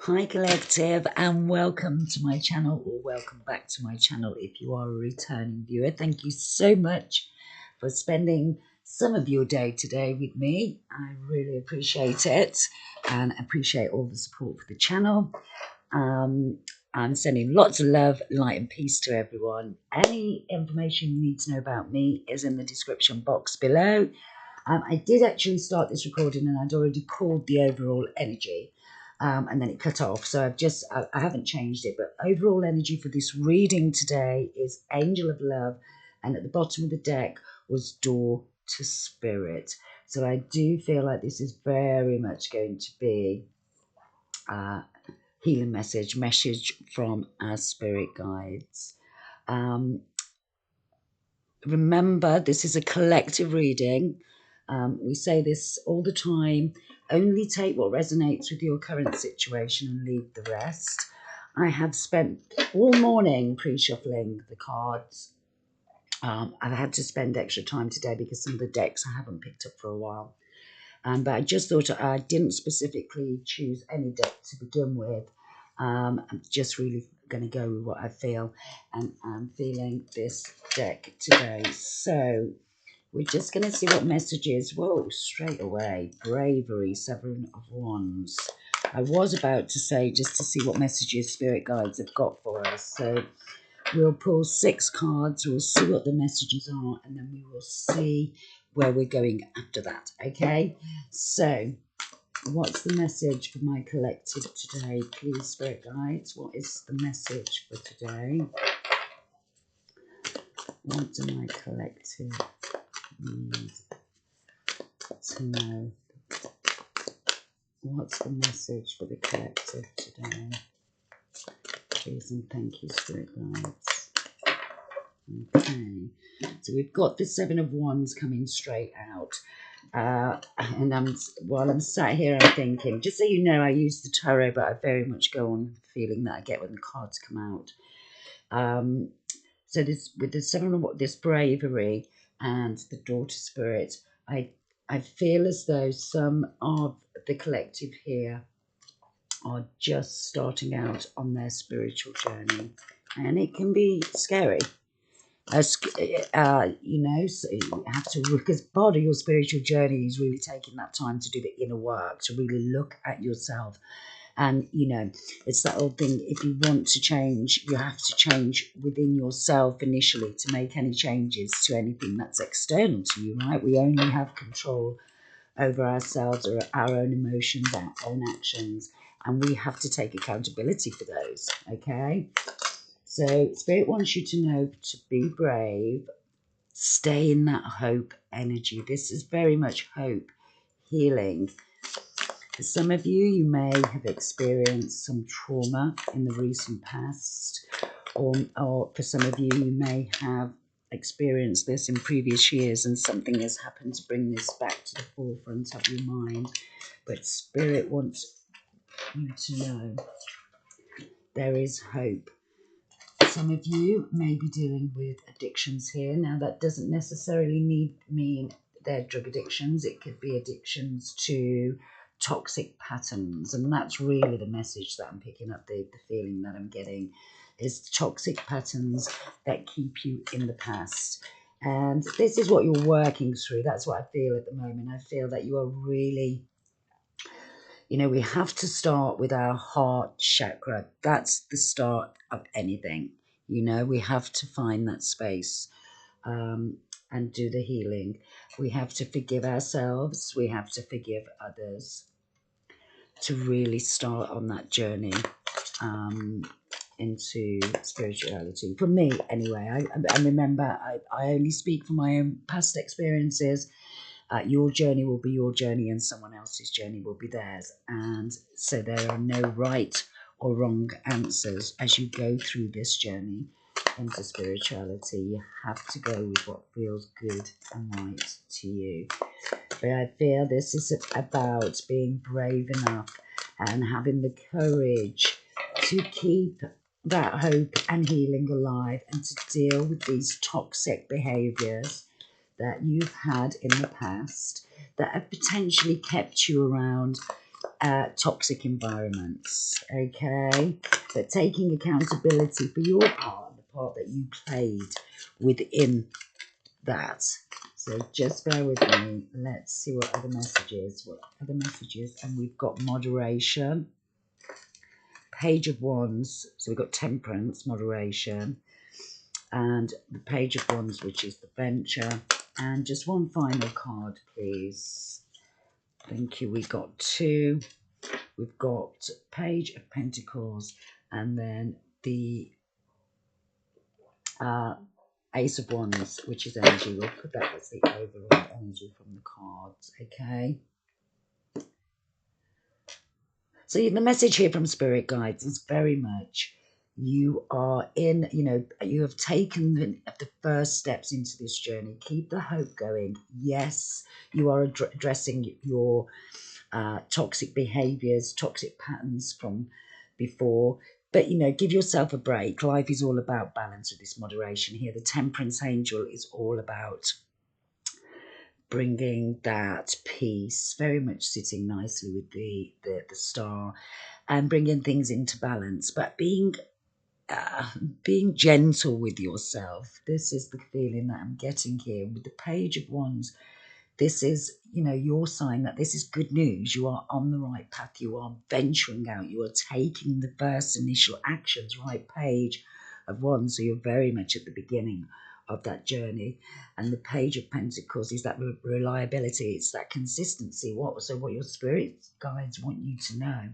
Hi Collective, and welcome to my channel, or welcome back to my channel if you are a returning viewer. Thank you so much for spending some of your day today with me. I really appreciate it and appreciate all the support for the channel. I'm sending lots of love, light and peace to everyone. Any information you need to know about me is in the description box below. I did actually start this recording and I'd already called the overall energy. And then it cut off, so I haven't changed it, but overall energy for this reading today is Angel of Love, and at the bottom of the deck was Door to Spirit. So I do feel like this is very much going to be healing message from our spirit guides. Remember, this is a collective reading. We say this all the time. Only take what resonates with your current situation and leave the rest. I have spent all morning pre-shuffling the cards. I've had to spend extra time today because some of the decks I haven't picked up for a while. But I just thought I didn't specifically choose any deck to begin with. I'm just really going to go with what I feel, and I'm feeling this deck today. So we're just going to see what messages. Whoa, straight away. Bravery, 7 of Wands. I was about to say just to see what messages spirit guides have got for us. So we'll pull 6 cards. We'll see what the messages are. And then we will see where we're going after that. Okay? So what's the message for my collective today? Please, spirit guides. What is the message for today? What do my collective need to know? What's the message for the collective today? Please and thank you, spirit guides. Okay, so we've got the 7 of Wands coming straight out. And while I'm sat here, I'm thinking, just so you know, I use the tarot, but I very much go on the feeling that I get when the cards come out. So this, with the 7 of this bravery and the Door to Spirit, I feel as though some of the collective here are just starting out on their spiritual journey, and it can be scary. You know, so you have to, because part of your spiritual journey is really taking that time to do the inner work, to really look at yourself. And, you know, it's that old thing, if you want to change, you have to change within yourself initially to make any changes to anything that's external to you, right? We only have control over ourselves or our own emotions, our own actions, and we have to take accountability for those, okay? So Spirit wants you to know to be brave, stay in that hope energy. This is very much hope, healing. For some of you, you may have experienced some trauma in the recent past, or for some of you, you may have experienced this in previous years and something has happened to bring this back to the forefront of your mind. But Spirit wants you to know there is hope. Some of you may be dealing with addictions here. Now, that doesn't necessarily mean they're drug addictions. It could be addictions to toxic patterns, and that's really the message that I'm picking up, the feeling that I'm getting is toxic patterns that keep you in the past. And this is what you're working through. That's what I feel at the moment. I feel that you are really, you know, we have to start with our heart chakra. That's the start of anything. You know, we have to find that space and do the healing. We have to forgive ourselves. We have to forgive others to really start on that journey into spirituality. For me, anyway, I remember I only speak from my own past experiences. Your journey will be your journey and someone else's journey will be theirs. And so there are no right or wrong answers as you go through this journey into spirituality. You have to go with what feels good and right to you. But I feel this is about being brave enough and having the courage to keep that hope and healing alive and to deal with these toxic behaviors that you've had in the past that have potentially kept you around toxic environments, okay? But taking accountability for your part, the part that you played within that. So just bear with me. Let's see what other messages. And we've got moderation, Page of Wands. So we've got Temperance, moderation, and the Page of Wands, which is the venture. And just one final card, please. Thank you. We got 2. We've got Page of Pentacles, and then the Ace of Wands, which is energy. We'll put that as the overall energy from the cards, okay? So the message here from Spirit Guides is very much you are in, you have taken the first steps into this journey. Keep the hope going. Yes, you are addressing your toxic behaviors, toxic patterns from before. But, give yourself a break. Life is all about balance with this moderation here. The Temperance Angel is all about bringing that peace, very much sitting nicely with the star, and bringing things into balance. But being gentle with yourself. This is the feeling that I'm getting here with the Page of Wands. This is, your sign that this is good news. You are on the right path. You are venturing out. You are taking the first initial actions, right? Page of Wands. So you're very much at the beginning of that journey. And the Page of Pentacles is that reliability. It's that consistency. What your spirit guides want you to know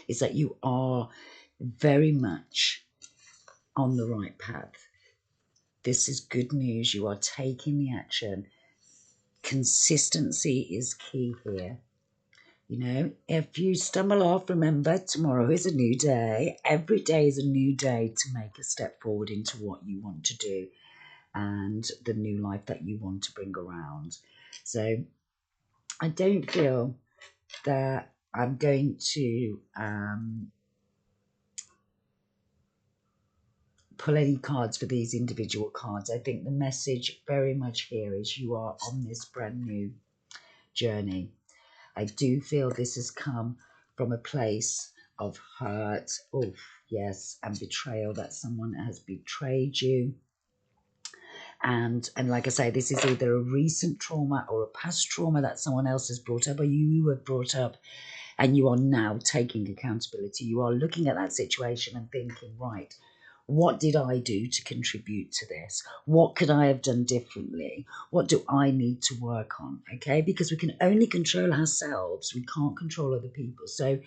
is that you are very much on the right path. This is good news. You are taking the action. Consistency is key here. If you stumble off, remember tomorrow is a new day. Every day is a new day to make a step forward into what you want to do and the new life that you want to bring around. So I don't feel that I'm going to pull any cards for these individual cards. I think the message very much here is you are on this brand new journey. I do feel this has come from a place of hurt, yes, and betrayal, that someone has betrayed you. And like I say, this is either a recent trauma or a past trauma that someone else has brought up or you have brought up, and you are now taking accountability. You are looking at that situation and thinking, right, what did I do to contribute to this? What could I have done differently? What do I need to work on? Okay, because we can only control ourselves. We can't control other people. So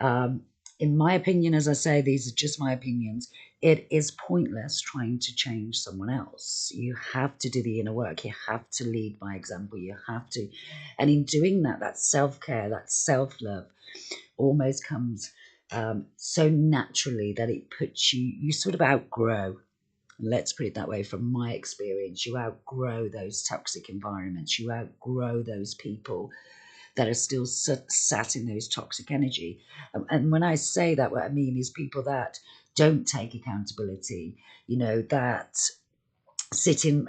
in my opinion, as I say, these are just my opinions, it is pointless trying to change someone else. You have to do the inner work. You have to lead by example. You have to. And in doing that, that self-care, that self-love almost comes so naturally that it puts you sort of outgrow. Let's put it that way. From my experience, you outgrow those toxic environments. You outgrow those people that are still sat in those toxic energy. And when I say that, what I mean is people that don't take accountability, that sit in,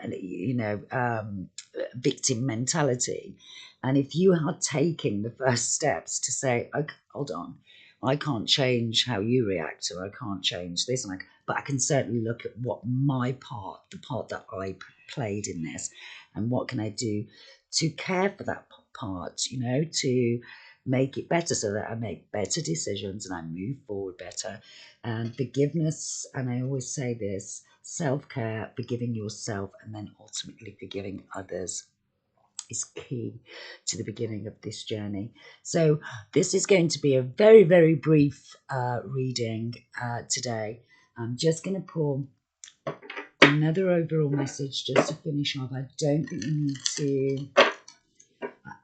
victim mentality. And if you are taking the first steps to say, okay, hold on, I can't change how you react, or I can't change this, but I can certainly look at what my part, the part that I played in this, and what can I do to care for that part, to make it better so that I make better decisions and I move forward better. And forgiveness, and I always say this, self-care, forgiving yourself, and then ultimately forgiving others is key to the beginning of this journey. So this is going to be a very, very brief reading today. I'm just going to pull another overall message just to finish off. I don't think we need to...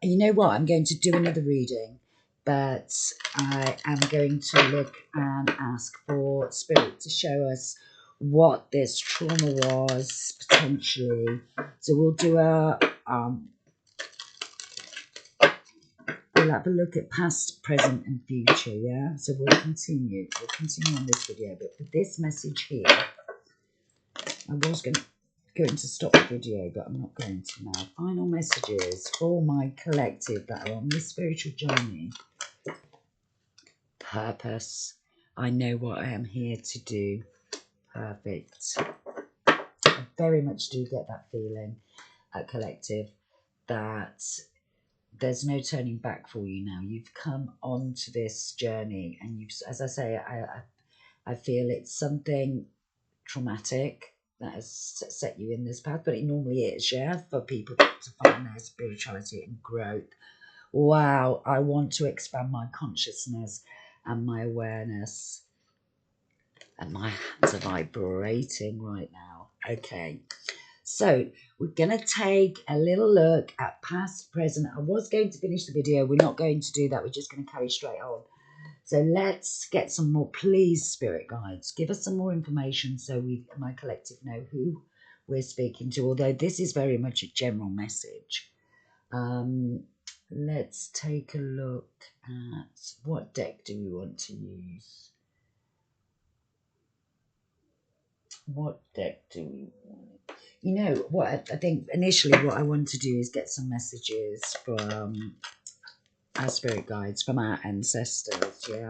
You know what? I'm going to do another reading, but I am going to look and ask for Spirit to show us what this trauma was potentially. So we'll do we'll have a look at past, present and future, yeah? So we'll continue on this video, but for this message here, I was going to going to stop the video, but I'm not going to now. Final messages for my collective that are on this spiritual journey. Purpose. I know what I am here to do. Perfect. I very much do get that feeling at collective that there's no turning back for you now. You've come onto this journey, and you've, as I say, I feel it's something traumatic that has set you in this path, but it normally is, yeah, for people to find their spirituality and growth. Wow, I want to expand my consciousness and my awareness, and my hands are vibrating right now. Okay, so we're going to take a little look at past, present. I was going to finish the video. We're not going to do that. We're just going to carry straight on. So let's get some more, please, spirit guides. Give us some more information so we, my collective, know who we're speaking to, although this is very much a general message. Let's take a look at what deck do we want to use. What deck do we want? You know what, I think initially what I want to do is get some messages from our spirit guides, from our ancestors, yeah?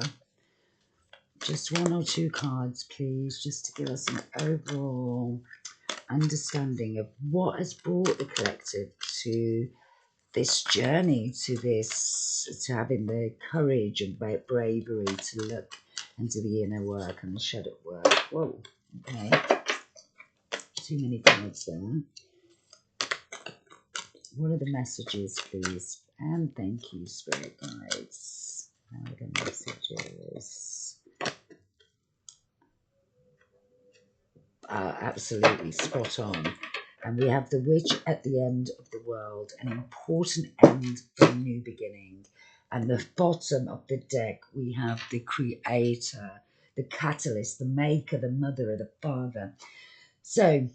Just one or two cards, please, just to give us an overall understanding of what has brought the collective to this journey, to this, to having the courage and bravery to look into the inner work and the shadow work. Whoa, okay. Too many cards there. What are the messages, please? And thank you, spirit guides. What are the messages? Absolutely spot on. And we have the witch at the end of the world, an important end for a new beginning. And the bottom of the deck, we have the creator, the catalyst, the maker, the mother, or the father. So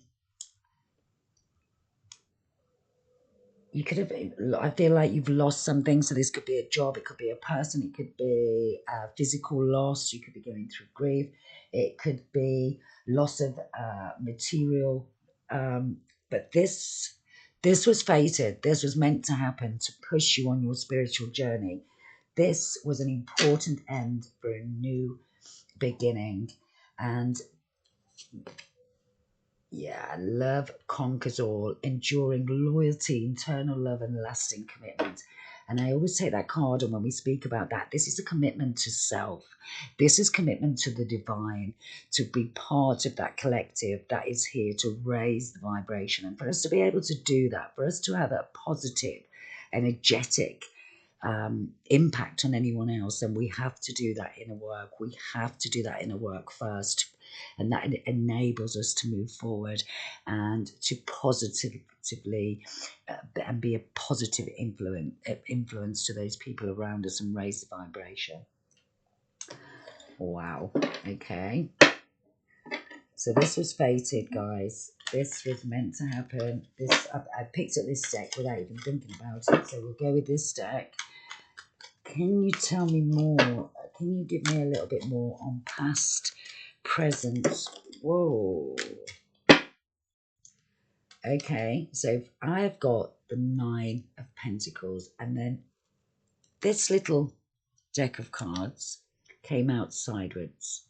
you could have, I feel like you've lost something. So this could be a job, it could be a person, it could be a physical loss, you could be going through grief, it could be loss of material. But this was fated. This was meant to happen to push you on your spiritual journey. This was an important end for a new beginning. And yeah, love conquers all, enduring loyalty, internal love, and lasting commitment. And I always take that card, and when we speak about that, this is a commitment to self. This is commitment to the divine, to be part of that collective that is here to raise the vibration. And for us to be able to do that, for us to have a positive, energetic impact on anyone else, then we have to do that inner work. We have to do that inner work first. And that enables us to move forward and to positively and be a positive influence to those people around us and raise the vibration. Wow. Okay. So this was fated, guys. This was meant to happen. This I picked up this deck without even thinking about it. So we'll go with this deck. Can you tell me more? Can you give me a little bit more on past, present? Whoa. Okay, so I've got the 9 of Pentacles, and then this little deck of cards came out sideways.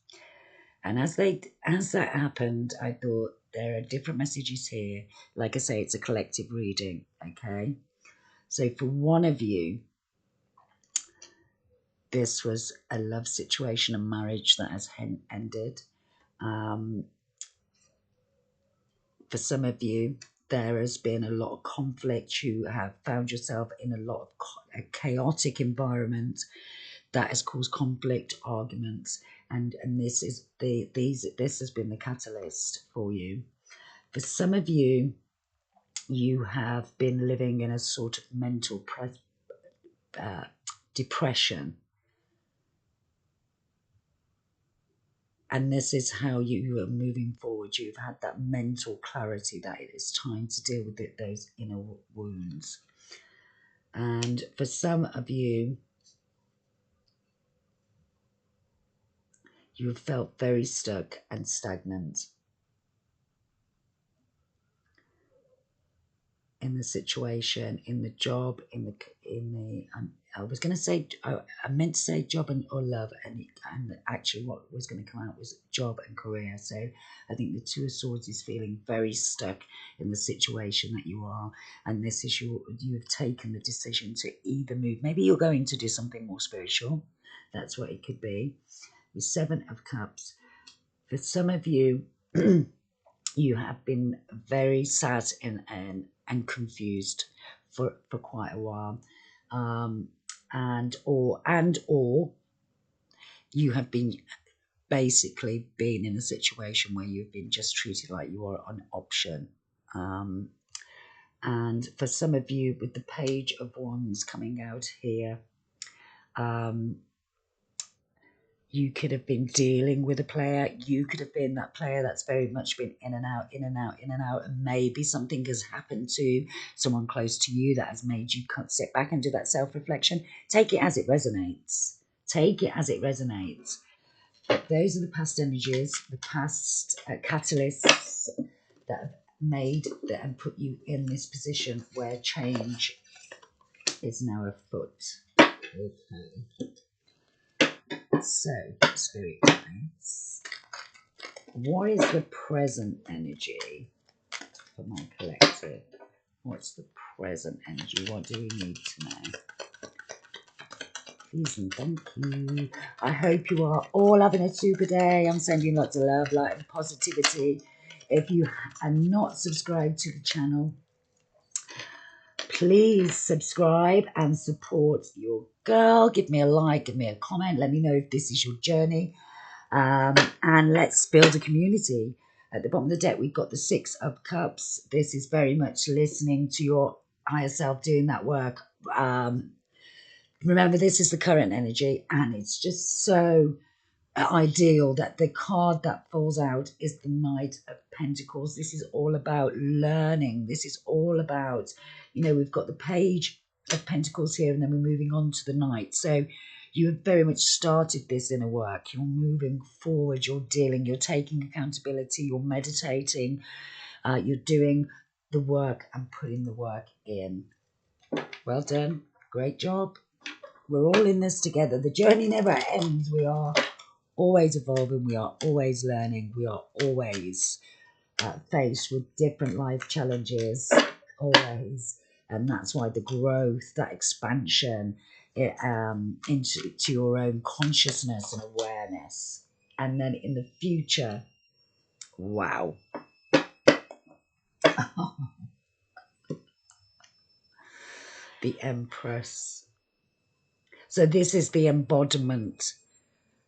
And as that happened, I thought there are different messages here. Like I say, it's a collective reading, okay? So for one of you, this was a love situation, a marriage that has ended. For some of you, there has been a lot of conflict. You have found yourself in a lot of a chaotic environment that has caused conflict, arguments, and this is this has been the catalyst for you. For some of you, you have been living in a sort of mental depression. And this is how you are moving forward. You've had that mental clarity that it is time to deal with those inner wounds. And for some of you, you have felt very stuck and stagnant. in the situation, in the job, I was going to say, I meant to say job or love, and actually what was going to come out was job and career. So I think the Two of Swords is feeling very stuck in the situation that you are, and this is you have taken the decision to either move. Maybe you're going to do something more spiritual. That's what it could be. The Seven of Cups. For some of you, you have been very sad and confused for quite a while, and or you have been basically been in a situation where you've been just treated like you are an option. And for some of you, with the Page of Wands coming out here, you could have been dealing with a player. You could have been that player that's very much been in and out, in and out, in and out. And maybe something has happened to someone close to you that has made you sit back and do that self-reflection. Take it as it resonates. Take it as it resonates. But those are the past energies, the past catalysts that have made that and put you in this position where change is now afoot. Okay. So, spirit guides, what is the present energy for my collective? What's the present energy? What do we need to know? Please and thank you. I hope you are all having a super day. I'm sending lots of love, light, and positivity. If you are not subscribed to the channel, please subscribe and support your girl. Give me a like, give me a comment. Let me know if this is your journey. And let's build a community. At the bottom of the deck, we've got the Six of Cups. This is very much listening to your higher self, doing that work. Remember, this is the current energy, and it's just so ideal that the card that falls out is the Knight of Pentacles. This is all about learning. This is all about, we've got the Page of Pentacles here, and then we're moving on to the Knight. So you have very much started this inner work. You're moving forward. You're dealing. You're taking accountability. You're meditating. You're doing the work and putting the work in. Well done. Great job. We're all in this together. The journey never ends. We are always evolving. We are always learning. We are always faced with different life challenges. Always. And that's why the growth, that expansion into your own consciousness and awareness. And then in the future, wow. The Empress. So this is the embodiment.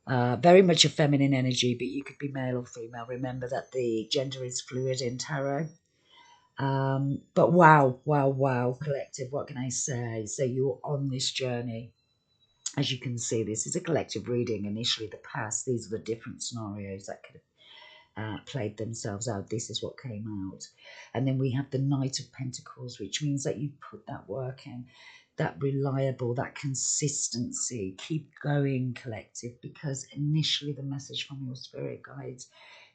Very much a feminine energy, but you could be male or female. Remember that the gender is fluid in tarot. But wow, collective, what can I say? So you're on this journey. As you can see, this is a collective reading. Initially, the past, these are the different scenarios that could have played themselves out. This is what came out. And then we have the Knight of Pentacles, which means that you put that work in, that reliable, that consistency. Keep going, collective, because initially the message from your spirit guides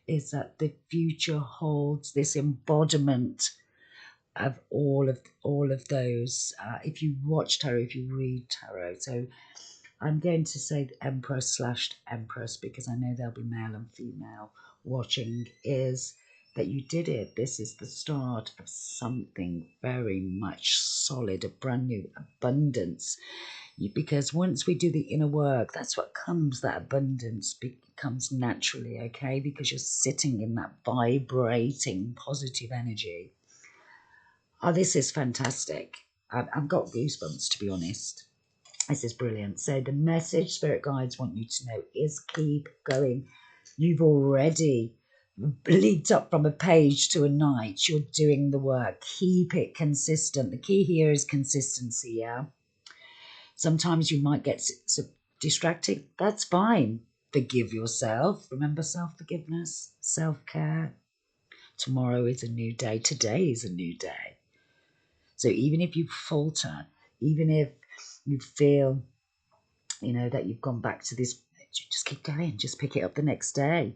is that the future holds this embodiment of all of those. If you watch tarot, if you read tarot, so I'm going to say Empress/Empress because I know there'll be male and female watching, is that you did it. This is the start of something very much solid, a brand new abundance. Because once we do the inner work, that's what comes, that abundance becomes naturally, okay? Because you're sitting in that vibrating positive energy. Oh, this is fantastic. I've got goosebumps, to be honest. This is brilliant. So the message spirit guides want you to know is keep going. You've already leaped up from a page to a knight. You're doing the work. Keep it consistent. The key here is consistency, yeah? Sometimes you might get distracted. That's fine. Forgive yourself. Remember self-forgiveness, self-care. Tomorrow is a new day. Today is a new day. So even if you falter, even if you feel, that you've gone back to this, just keep going. Just pick it up the next day.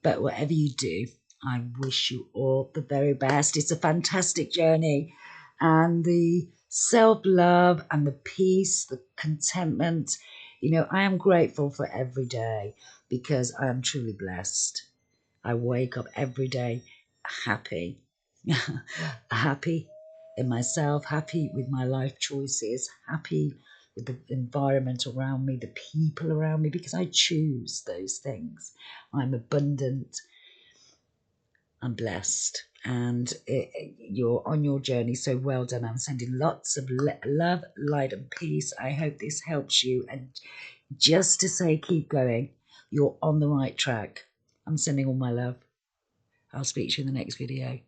But whatever you do, I wish you all the very best. It's a fantastic journey. And the self-love and the peace, the contentment, you know, I am grateful for every day because I am truly blessed. I wake up every day happy, happy in myself, happy with my life choices, happy with the environment around me, the people around me, because I choose those things. I'm abundant, I'm blessed, and you're on your journey. So well done. I'm sending lots of love, light, and peace. I hope this helps you. And just to say, keep going. You're on the right track. I'm sending all my love. I'll speak to you in the next video.